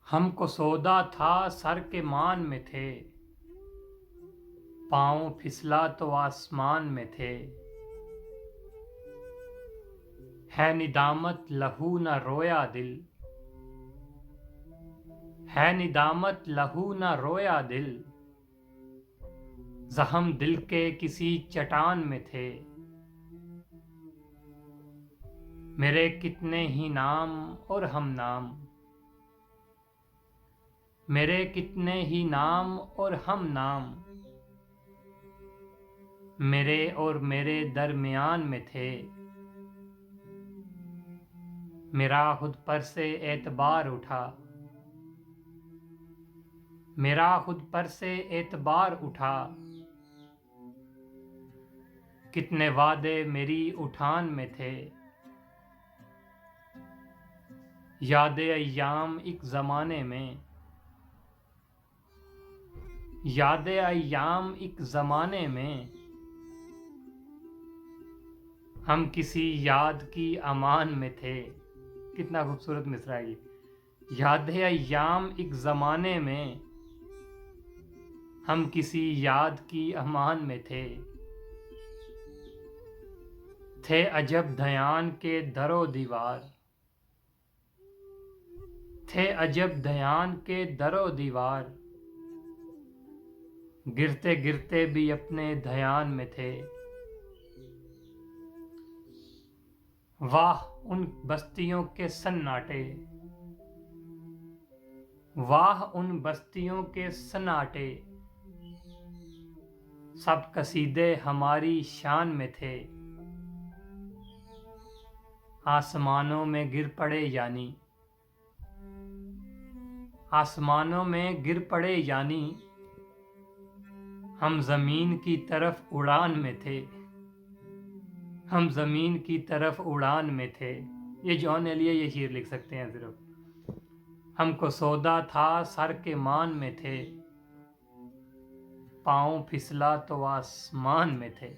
हमको सौदा था सर के मान में थे, पाँव फिसला तो आसमान में थे। है निदामत लहू न रोया दिल, है निदामत लहू न रोया दिल। जख्म दिल के किसी चट्टान में थे। मेरे कितने ही नाम और हम नाम, मेरे कितने ही नाम और हम नाम, मेरे और मेरे दरमियान में थे। मेरा खुद पर से एतबार उठा, मेरा खुद पर से एतबार उठा। कितने वादे मेरी उठान में थे। यादें अय्याम एक ज़माने में, यादें अय्याम एक ज़माने में। हम किसी याद की अमान में थे। कितना खूबसूरत मिसरा है ये। यादें अय्याम एक ज़माने में, हम किसी याद की अमान में थे अजब धयान के दरो दीवार, थे अजब धयान के दरो दीवार। गिरते गिरते भी अपने ध्यान में थे। वाह उन बस्तियों के सन्नाटे, वाह उन बस्तियों के सन्नाटे। सब कसीदे हमारी शान में थे। आसमानों में गिर पड़े यानी, आसमानों में गिर पड़े यानी। हम जमीन की तरफ उड़ान में थे, हम जमीन की तरफ उड़ान में थे। ये जॉन एलिया ये शेर लिख सकते हैं सिर्फ। हमको सौदा था सर के मान में थे, पाँव फिसला तो आसमान में थे।